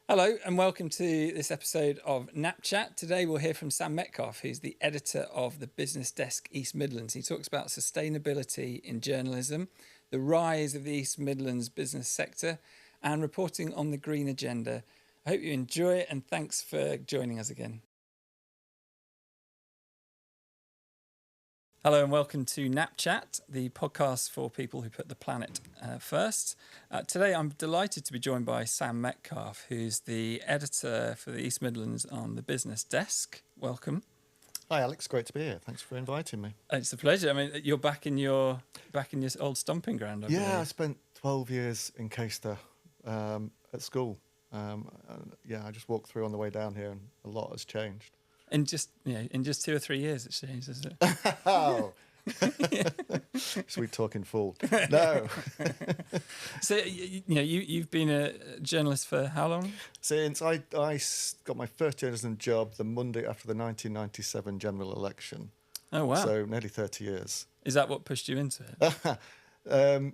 Hello and welcome to this episode of KnapChat. Today we'll hear from Sam Metcalf, who's the editor of the Business Desk East Midlands. He talks about sustainability in journalism, the rise of the East Midlands business sector, and reporting on the green agenda. I hope you enjoy it and thanks for joining us again. Hello and welcome to KnapChat, the podcast for people who put the planet first. Today I'm delighted to be joined by Sam Metcalf, who's the editor for the East Midlands on the Business Desk. Welcome. Hi Alex, great to be here. Thanks for inviting me. It's a pleasure. I mean, you're back in your old stomping ground, I believe. I spent 12 years in Caister at school. I just walked through on the way down here, and a lot has changed. In just 2 or 3 years, it's changed, isn't it? Oh, sweet talking fool. No. So you've been a journalist for how long? Since I got my first journalism job the Monday after the 1997 general election. Oh wow! So nearly 30 years. Is that what pushed you into it?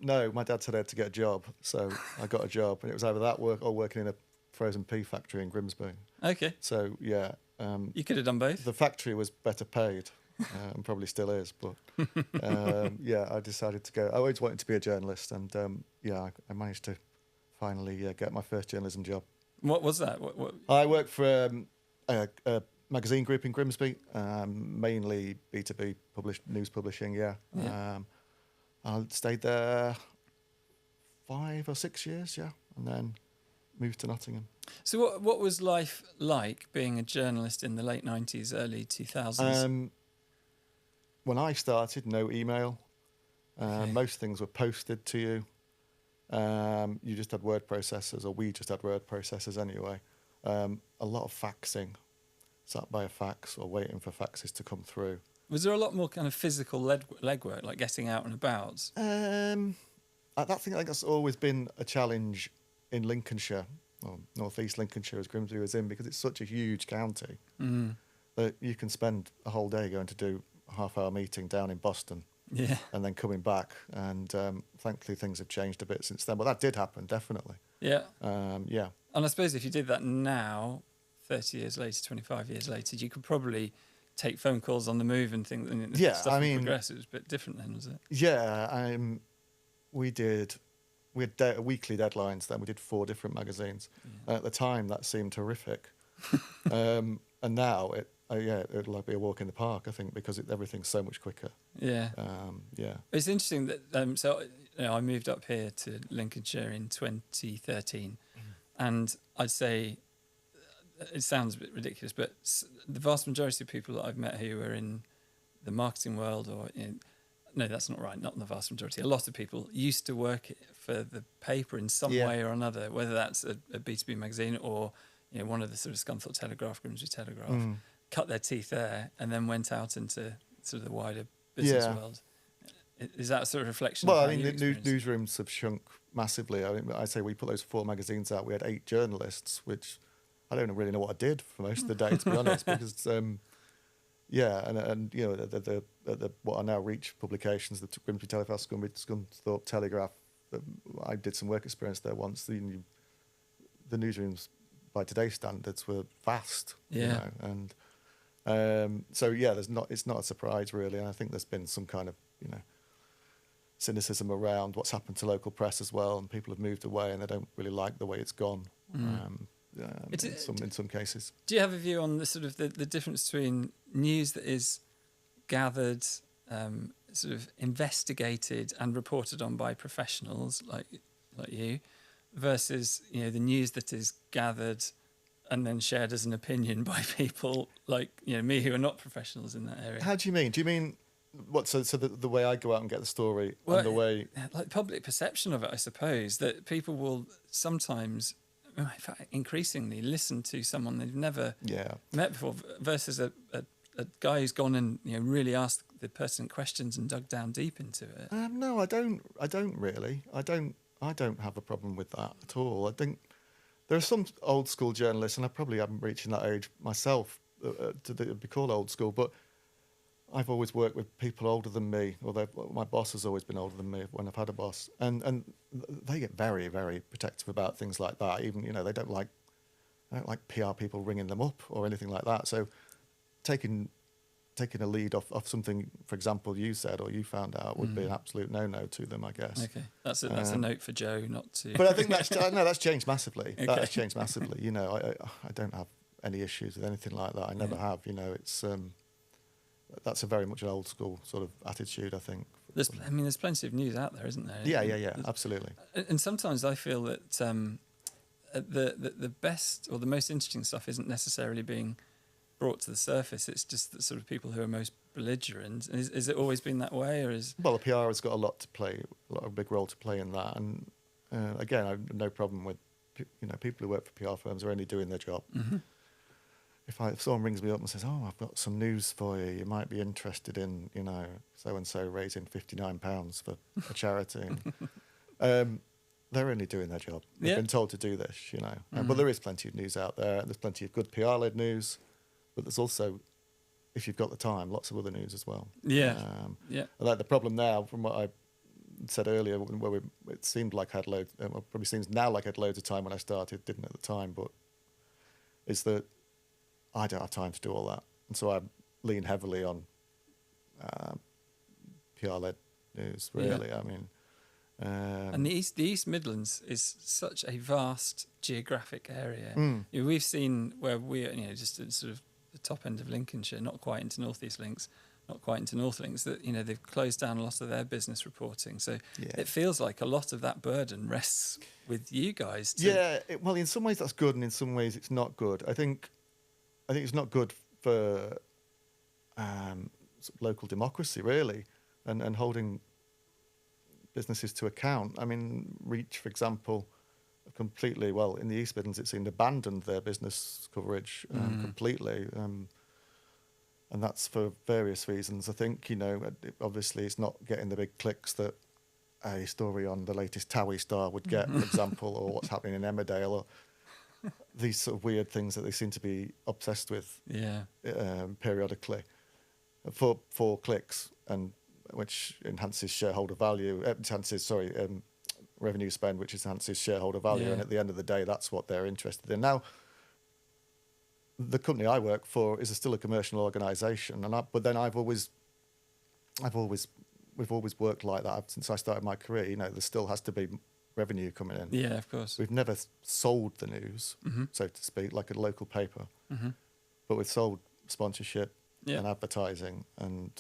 No, my dad said I had to get a job, so I got a job, and it was either that work or working in a frozen pea factory in Grimsby. Okay. So yeah. You could have done both. The factory was better paid, and probably still is. But I decided to go. I always wanted to be a journalist, and I managed to finally get my first journalism job. What was that? What? I worked for a magazine group in Grimsby, mainly B2B news publishing. Yeah. I stayed there 5 or 6 years. Yeah, and then moved to Nottingham. So what was life like being a journalist in the late 90s, early 2000s? When I started, no email. Okay. Most things were posted to you. You just had word processors, or we just had word processors anyway. A lot of faxing, sat by a fax or waiting for faxes to come through. Was there a lot more kind of physical legwork, like getting out and about? I think that's always been a challenge in Lincolnshire, or North East Lincolnshire as Grimsby was in, because it's such a huge county that you can spend a whole day going to do a half-hour meeting down in Boston and then coming back. And thankfully things have changed a bit since then. But that did happen, definitely. Yeah. And I suppose if you did that now, 30 years later, 25 years later, you could probably take phone calls on the move and think stuff would progress. It was a bit different then, was it? Yeah, we had weekly deadlines then. We did 4 different magazines. Yeah. At the time, that seemed horrific. And now, it'll be a walk in the park, I think, because everything's so much quicker. Yeah. It's interesting that, I moved up here to Lincolnshire in 2013. And I'd say, it sounds a bit ridiculous, but the vast majority of people that I've met who are in the marketing world or no, that's not right. Not the vast majority. A lot of people used to work for the paper in some way or another, whether that's a B2B magazine or one of the sort of Scunthorpe Telegraph, Grimsby Telegraph, cut their teeth there and then went out into sort of the wider business world. Is that a sort of reflection? Well, I mean, the newsrooms have shrunk massively. I mean, I say we put those 4 magazines out. We had 8 journalists, which I don't really know what I did for most of the day, to be honest, because. The what are now Reach publications, the Grimsby Telegraph, Scunthorpe Telegraph. I did some work experience there once. The newsrooms, by today's standards, were vast. Yeah. It's not a surprise really, and I think there's been some kind of cynicism around what's happened to local press as well, and people have moved away and they don't really like the way it's gone. In some cases. Do you have a view on the sort of the difference between news that is gathered, sort of investigated and reported on by professionals like you, versus the news that is gathered and then shared as an opinion by people like me who are not professionals in that area? How do you mean? Do you mean what? So the way I go out and get the story, and the way like public perception of it, I suppose, that people will sometimes. In fact, increasingly listen to someone they've never met before, versus a guy who's gone and really asked the pertinent questions and dug down deep into it. No, I don't really. I don't have a problem with that at all. I think there are some old school journalists, and I probably haven't reached that age myself to be called old school, but I've always worked with people older than me, although my boss has always been older than me when I've had a boss. And they get very, very protective about things like that. Even, they don't like I don't like PR people ringing them up or anything like that. So taking a lead off something, for example, you said or you found out would be an absolute no to them, I guess. Okay, that's a note for Joe not to. But I think that's changed massively. Okay. That has changed massively. You know, I don't have any issues with anything like that. I never have. You know, it's that's a very much an old school sort of attitude, I think. There's plenty of news out there, isn't there? Yeah, absolutely. And sometimes I feel that the best or the most interesting stuff isn't necessarily being brought to the surface. It's just the sort of people who are most belligerent. Is it always been that way, or is? Well, the PR has got a big role to play in that. And again, I have no problem with people who work for PR firms are only doing their job. Mm-hmm. If someone rings me up and says, "Oh, I've got some news for you. You might be interested in, so and so raising £59 for a charity," they're only doing their job. They've been told to do this, But there is plenty of news out there. There's plenty of good PR-led news, but there's also, if you've got the time, lots of other news as well. Yeah. Like the problem now, from what I said earlier, where it seemed like I had loads, probably seems now like I had loads of time when I started, didn't at the time, but is that I don't have time to do all that. And so I lean heavily on PR-led news, really. Yeah. I mean... and the East Midlands is such a vast geographic area. We've seen where we're, just at sort of the top end of Lincolnshire, not quite into North East Links, not quite into North Links, that, they've closed down a lot of their business reporting. So it feels like a lot of that burden rests with you guys. Well, in some ways that's good, and in some ways it's not good. I think it's not good for sort of local democracy, really, and holding businesses to account. I mean, Reach, for example, completely, in the East Midlands, it seemed abandoned their business coverage completely. And that's for various reasons. I think, obviously it's not getting the big clicks that a story on the latest Towie Star would get, for example, or what's happening in Emmerdale, or these sort of weird things that they seem to be obsessed with periodically for clicks, and which enhances shareholder value, revenue spend, which enhances shareholder value. And at the end of the day, that's what they're interested in. Now, the company I work for is still a commercial organisation, but then we've always worked like that since I started my career. There still has to be revenue coming in. Yeah, of course. We've never sold the news, so to speak, like a local paper, but we've sold sponsorship and advertising, and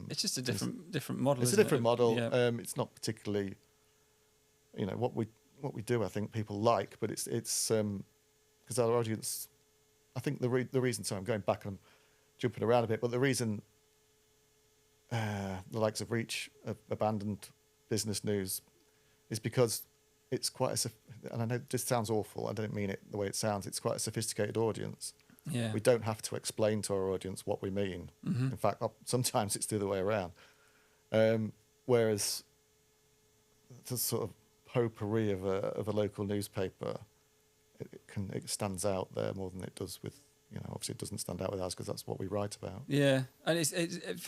it's just a different model. It's a different model. Yeah. It's not particularly, what we do. I think people like, but it's because our audience. I think the reason. So I'm going back and jumping around a bit, but the reason the likes of Reach have abandoned business news is because it's quite and I know this sounds awful. I don't mean it the way it sounds. It's quite a sophisticated audience. Yeah. We don't have to explain to our audience what we mean. In fact, sometimes it's the other way around. Whereas the sort of potpourri of a local newspaper, it stands out there more than it does with, obviously it doesn't stand out with us because that's what we write about. Yeah, and it's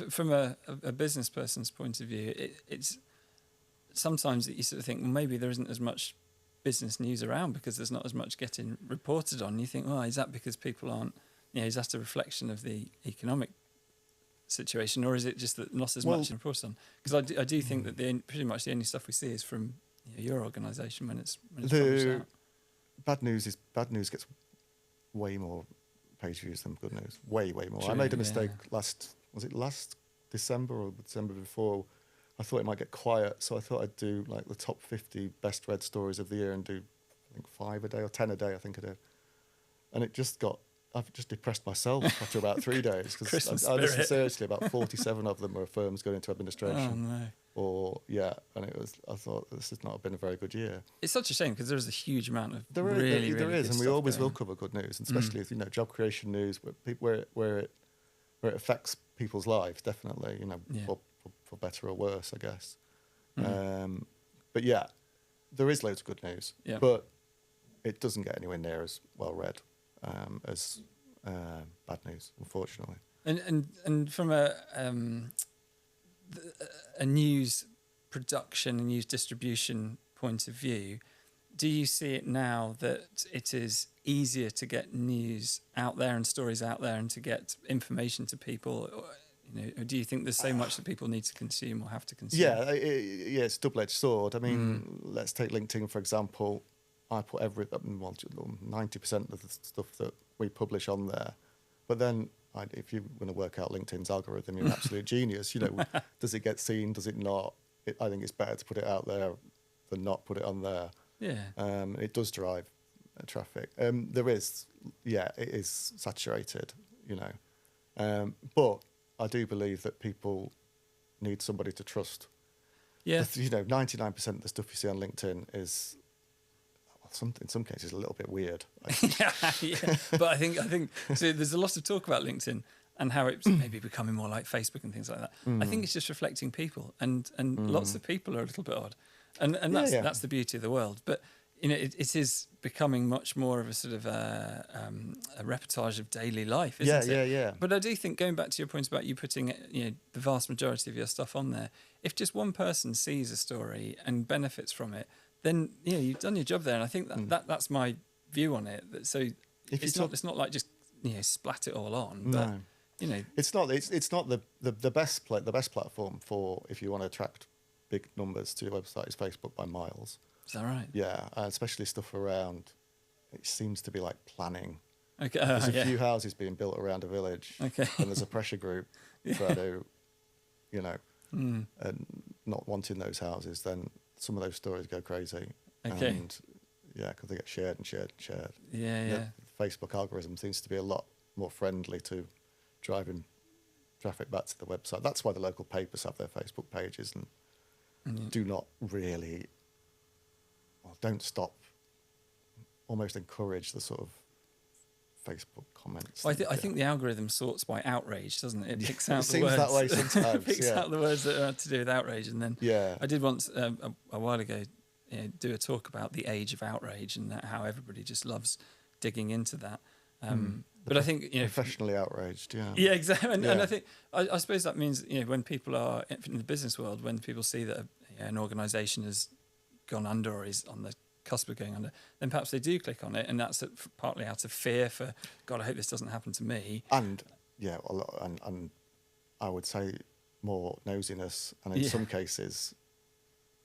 from a business person's point of view, it's sometimes that you sort of think, well, maybe there isn't as much business news around because there's not as much getting reported on. You think, well, is that because people aren't, is that a reflection of the economic situation, or is it just that not as much reported on? Because I do think that pretty much the only stuff we see is from your organisation when it's published out. Bad news gets way more page views than good news. Way more. True, I made a mistake last December or December before. I thought it might get quiet, so I thought I'd do like the top 50 best read stories of the year and do, I think, 5 a day or 10 a day, I think I did. And I've just depressed myself after about 3 days. Because I listened seriously, about 47 of them were firms going into administration. Oh, no. I thought this has not been a very good year. It's such a shame because there is a huge amount of there is, and we always will cover good news, and especially if, job creation news, where it affects people's lives, definitely, for better or worse, I guess. But yeah, there is loads of good news, but it doesn't get anywhere near as well read as bad news, unfortunately. And from a news production and news distribution point of view, do you see it now that it is easier to get news out there and stories out there and to get information to people? Or, or do you think there's so much that people need to consume or have to consume? Yeah, it's a double-edged sword. I mean, let's take LinkedIn, for example. I put 90% of the stuff that we publish on there. But then if you're going to work out LinkedIn's algorithm, you're an absolute genius. Does it get seen? Does it not? I think it's better to put it out there than not put it on there. Yeah. It does drive traffic. It is saturated, but I do believe that people need somebody to trust. Yeah. 99% of the stuff you see on LinkedIn is, in some cases, a little bit weird. Yeah. But I think so there's a lot of talk about LinkedIn and how it's maybe becoming more like Facebook and things like that. I think it's just reflecting people, and lots of people are a little bit odd, and that's the beauty of the world. But it is becoming much more of a sort of a reportage of daily life, isn't it? Yeah. But I do think, going back to your point about you putting the vast majority of your stuff on there, if just one person sees a story and benefits from it, then you've done your job there. And I think that's my view on it. So it's not like just splat it all on. But, no. It's not the best platform for if you want to attract big numbers to your website is Facebook by miles. Is that right? Yeah, especially stuff around. It seems to be like planning. Okay. There's a few houses being built around a village, okay. and there's a pressure group trying to, and not wanting those houses. Then some of those stories go crazy. Okay. And because they get shared and shared and shared. Yeah. The Facebook algorithm seems to be a lot more friendly to driving traffic back to the website. That's why the local papers have their Facebook pages and do not really, don't stop, almost encourage the sort of Facebook comments. Well, I think the algorithm sorts by outrage, doesn't it? It picks out the seems words. that way sometimes. It picks out the words that are to do with outrage, and then I did once a while ago do a talk about the age of outrage and how everybody just loves digging into that. But I think professionally outraged, yeah, exactly. And I think I suppose that means when people are in the business world, when people see that an organisation has gone under or is on the cusp of going under, then perhaps they do click on it, and that's partly out of fear for God, I hope this doesn't happen to me. And and I would say more nosiness, and in some cases,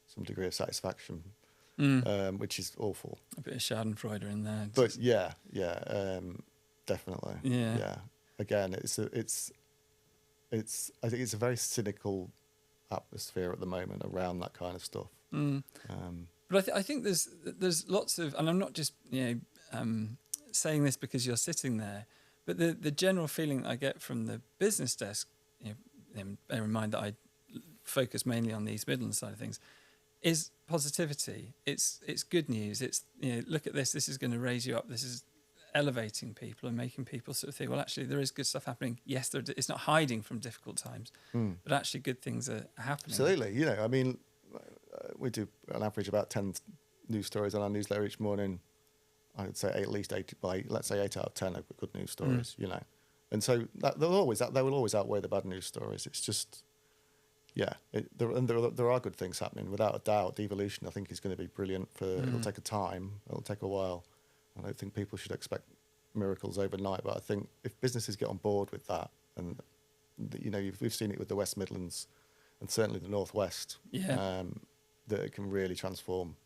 some degree of satisfaction, which is awful. A bit of Schadenfreude in there. But definitely. Yeah. Again, I think it's a very cynical atmosphere at the moment around that kind of stuff. But I think there's lots of, and I'm not just saying this because you're sitting there, but the general feeling I get from the business desk, bear in mind that I focus mainly on the East Midlands side of things, is positivity. It's good news. It's look at this. This is going to raise you up. This is elevating people and making people sort of think, well, actually, there is good stuff happening. Yes, it's not hiding from difficult times, but actually, good things are happening. Absolutely. I mean, we do on average about 10 news stories on our newsletter each morning. I would say at least 8 out of 10 are good news stories. And so they will always outweigh the bad news stories. It's just. There are good things happening without a doubt. Devolution, I think, is going to be brilliant. It'll take it'll take a while. I don't think people should expect miracles overnight, but I think if businesses get on board with that, and we've seen it with the West Midlands and certainly the Northwest, that it can really transform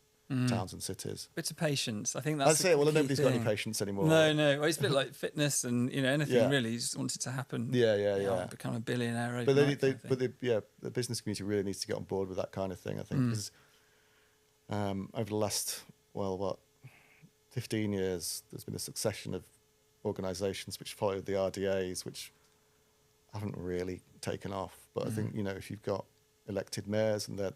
towns and cities. Bit of patience, I think that's it. Well, nobody's got any patience anymore. No. Well, it's a bit like fitness and anything really. You just want it to happen. Become a billionaire. But the business community really needs to get on board with that kind of thing. I think because over the last 15 years, there's been a succession of organisations which followed the RDAs, which haven't really taken off. But I think if you've got elected mayors and that.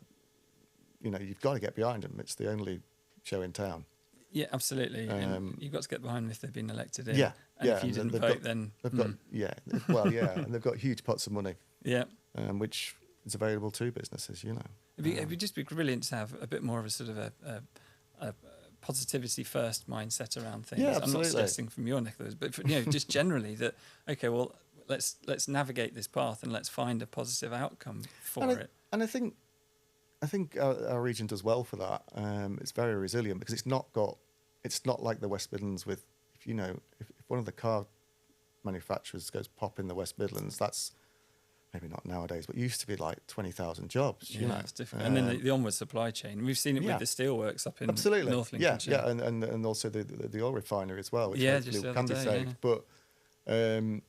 You've got to get behind them. It's the only show in town. Yeah, absolutely. And you've got to get behind them if they've been elected in. And if you didn't vote, then they've got and they've got huge pots of money. Yeah, which is available to businesses. It'd just be brilliant to have a bit more of a sort of a positivity first mindset around things. Yeah, absolutely. I'm not suggesting from your neck of the woods, but just generally that let's navigate this path and let's find a positive outcome for it. And I think. I think our region does well for that. It's very resilient because it's not like the West Midlands with, if one of the car manufacturers goes pop in the West Midlands, that's maybe not nowadays, but it used to be like 2000 jobs. It's different. And then the onward supply chain. We've seen it with the steelworks up in North Lincolnshire. Yeah, and also the oil refinery as well, which just the can be other day, saved. But the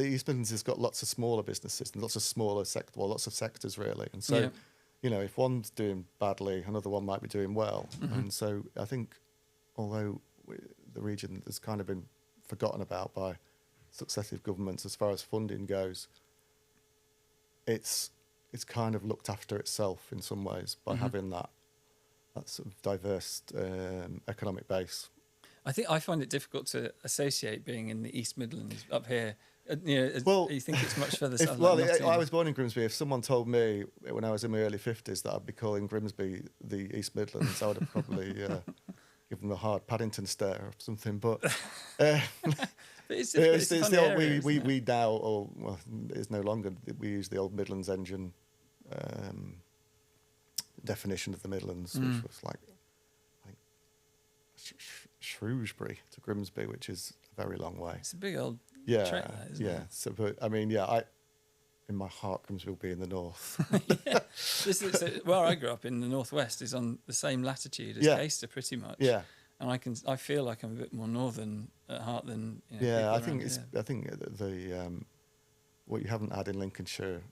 East Midlands has got lots of smaller businesses and lots of lots of sectors really. And so, if one's doing badly, another one might be doing well. Mm-hmm. And so I think, although the region has kind of been forgotten about by successive governments as far as funding goes, it's kind of looked after itself in some ways by having that sort of diverse economic base. I find it difficult to associate being in the East Midlands up here. Well, you think it's much further south? I was born in Grimsby. If someone told me when I was in my early 50s that I'd be calling Grimsby the East Midlands, I would have probably given them a hard Paddington stare or something. But it's the old we now, or well, it's no longer. We use the old Midlands engine definition of the Midlands, which was like Shrewsbury to Grimsby, which is a very long way. It's a big old trek, that, isn't it? So, but I mean, in my heart, Grimsby will be in the north. Where I grew up in the northwest is on the same latitude as Caister, pretty much. Yeah. And I feel like I'm a bit more northern at heart than I think the what you haven't had in Lincolnshire,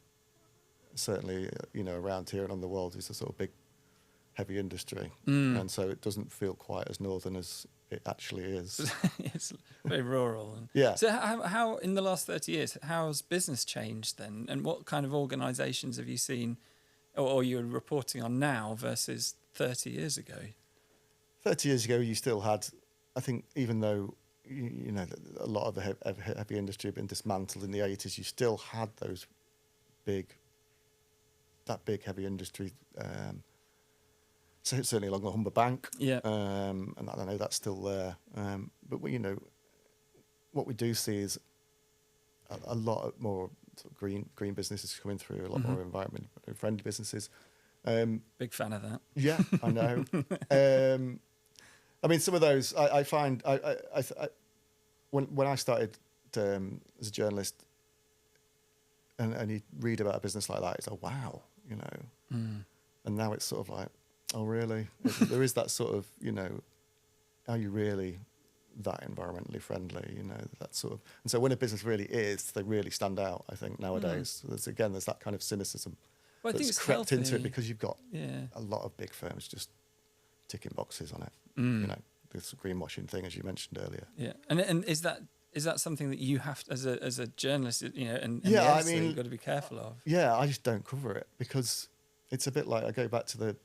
certainly around here and on the Wolds, is a sort of big heavy industry, and so it doesn't feel quite as northern as it actually is. It's very rural. So how in the last 30 years, how's business changed then, and what kind of organisations have you seen, or you're reporting on now versus 30 years ago? 30 years ago, you still had, I think, even though a lot of the heavy industry had been dismantled in the 80s, you still had that big heavy industry. So certainly along the Humber Bank, and I know that's still there. But what we do see is a lot more sort of green businesses coming through, a lot more environment friendly businesses. Big fan of that. Yeah, I know. I mean, some of those I find when I started as a journalist, and you read about a business like that, it's like wow, and now it's sort of like, oh, really? There is that sort of, are you really that environmentally friendly? That sort of. And so when a business really is, they really stand out, I think, nowadays. There's that kind of cynicism that's crept into it because you've got a lot of big firms just ticking boxes on it. This greenwashing thing, as you mentioned earlier. Yeah. And is that something that you have to, as a journalist, and I mean, you've got to be careful of? Yeah, I just don't cover it because it's a bit like, I go back to the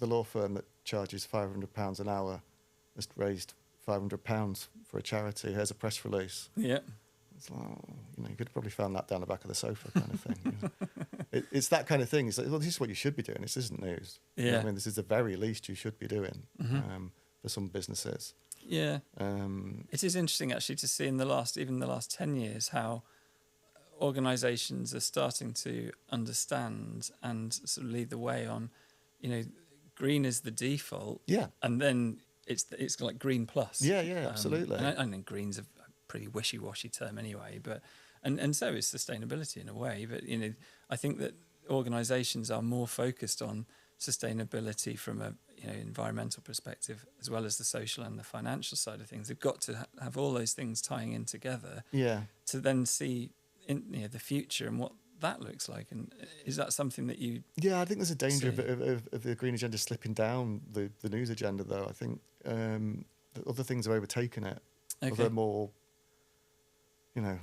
law firm that charges £500 an hour has raised £500 for a charity. Here's a press release. Yeah. It's like, you could have probably found that down the back of the sofa kind of thing. It's that kind of thing. It's like, well, this is what you should be doing. This isn't news. Yeah. I mean, this is the very least you should be doing for some businesses. Yeah. It is interesting actually to see in the last 10 years how organisations are starting to understand and sort of lead the way on, green is the default. Yeah. And then it's like green plus. Yeah, absolutely. And I think green's a pretty wishy-washy term anyway, but and so is sustainability in a way. But I think that organisations are more focused on sustainability from a environmental perspective as well as the social and the financial side of things. They've got to have all those things tying in together. Yeah. To then see in the future and what that looks like. And is that something that you? Yeah, I think there's a danger of the green agenda slipping down the news agenda, though. I think other things have overtaken it. Okay. Other more, in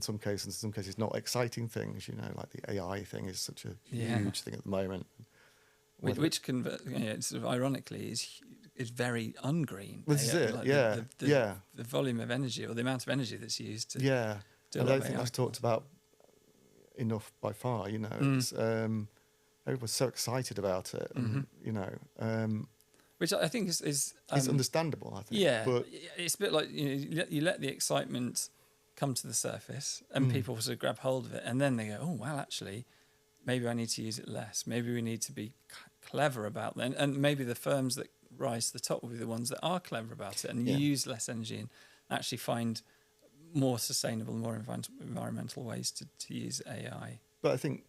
some cases, not exciting things. Like the AI thing is such a huge thing at the moment. Which sort of ironically is very ungreen. This is it. Like the volume of energy or the amount of energy that's used to. Yeah. I don't think that's talked about enough by far. It's, everyone's so excited about it, and, which I think is it's understandable. I think. Yeah, but it's a bit like you let the excitement come to the surface and people sort of grab hold of it, and then they go, oh, well, actually, maybe I need to use it less. Maybe we need to be clever about that. And maybe the firms that rise to the top will be the ones that are clever about it and use less energy and actually find more sustainable, more environmental ways to use AI. But I think,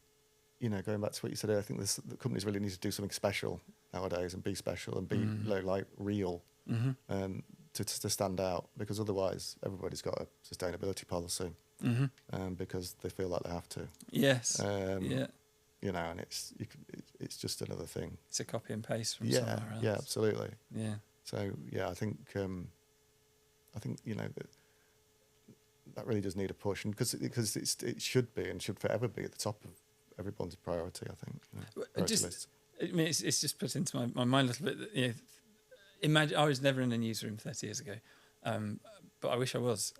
going back to what you said, I think the companies really need to do something special nowadays and be special and be like real to stand out, because otherwise everybody's got a sustainability policy because they feel like they have to. Yes. And it's just another thing. It's a copy and paste from somewhere else. Yeah, absolutely. Yeah. So I think that really does need a push, and because it should be and should forever be at the top of everyone's priority. I think. It's just put into my mind a little bit that, imagine I was never in a newsroom 30 years ago, but I wish I was,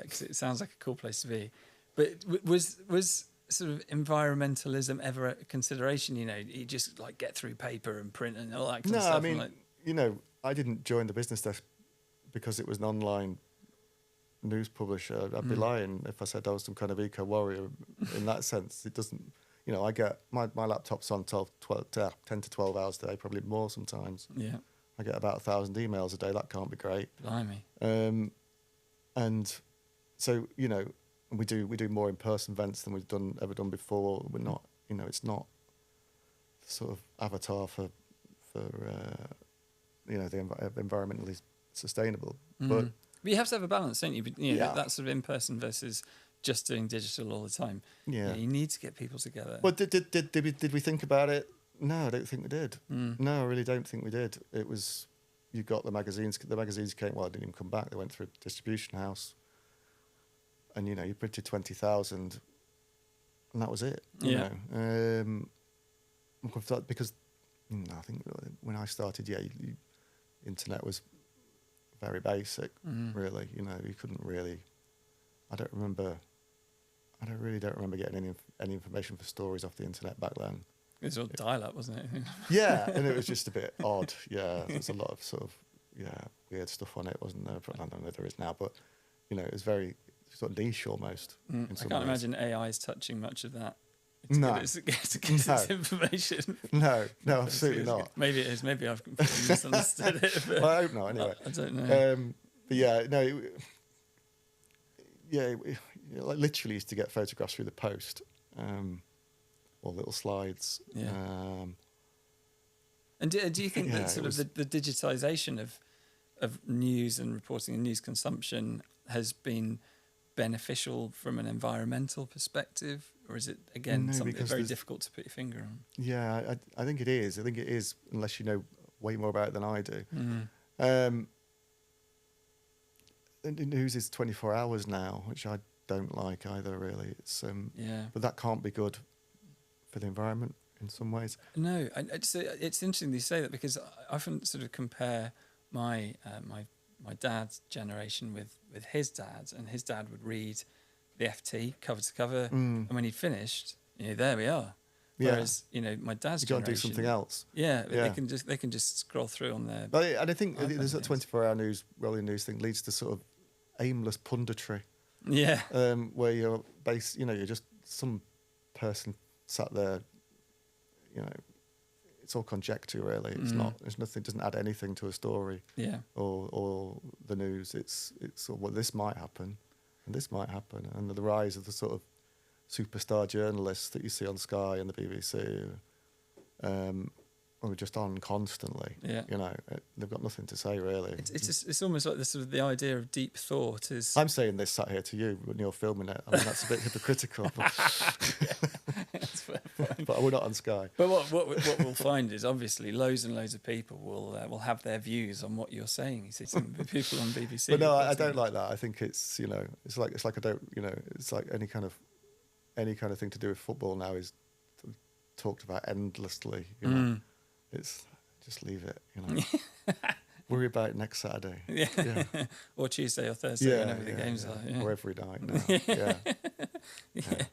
because it sounds like a cool place to be. But was sort of environmentalism ever a consideration? You just like get through paper and print and all that kind of stuff. No, I mean, I didn't join the Business Desk because it was an online news publisher. I'd be lying if I said I was some kind of eco warrior in that sense. It doesn't. I get my laptop's on 10 to 12 hours a day, probably more sometimes. Yeah. I get about 1,000 emails a day. That can't be great. Blimey. And so, we do more in-person events than we've ever done before. We're not, it's not sort of avatar for the environmentally sustainable. But you have to have a balance, don't you? That sort of in-person versus just doing digital all the time. Yeah. You need to get people together. Well, did we think about it? No, I don't think we did. No, I really don't think we did. It was, you got the magazines. The magazines came. Well, they didn't even come back. They went through a distribution house, and you printed 20,000, and that was it. Because I think when I started, internet was very basic. Really, you couldn't really. I really don't remember getting any information for stories off the internet back then. It was all dial-up, wasn't it? Yeah, and it was just a bit odd. Yeah, there's a lot of sort of weird stuff on it, wasn't there? I don't know if there is now, but it was very sort of niche almost. I can't imagine AI is touching much of that. No, to get its information. No, absolutely not. Maybe it is. Maybe I've completely misunderstood it. Well, I hope not. Anyway, I don't know. But yeah, no. Like literally used to get photographs through the post, or little slides. Yeah. And do you think that sort of the digitisation of news and reporting and news consumption has been beneficial from an environmental perspective, or is it again something very difficult to put your finger on? Yeah, I think it is. I think it is, unless you know way more about it than I do. The news is 24 hours now, which I don't like either, really. It's but that can't be good for the environment in some ways. No, it's interesting you say that, because I often sort of compare my dad's generation with his dad's, and his dad would read the FT cover to cover, and when he finished, there we are. Whereas my dad's generation, got to do something else. Yeah, they can just scroll through on their. And I think there's that 24-hour news, rolling news thing leads to sort of aimless punditry. Yeah. Where you're you're just some person sat there. It's all conjecture, really. It's not. There's nothing. Doesn't add anything to a story. Yeah. Or the news. It's well, this might happen, and this might happen, and the rise of the sort of superstar journalists that you see on Sky and the BBC, who are just on constantly. Yeah. They've got nothing to say, really. It's almost like the idea of deep thought is. I'm saying this sat here to you when you're filming it. I mean, that's a bit hypocritical. That's fair point. But we're not on Sky. But what we'll find is, obviously loads and loads of people will have their views on what you're saying. You see some people on BBC. But no, I don't like that. I think it's it's like I don't it's like any kind of thing to do with football now is talked about endlessly. It's just leave it. Worry about it next Saturday. Yeah. Or Tuesday or Thursday, whenever the games are. Yeah. Or every night now. Yeah.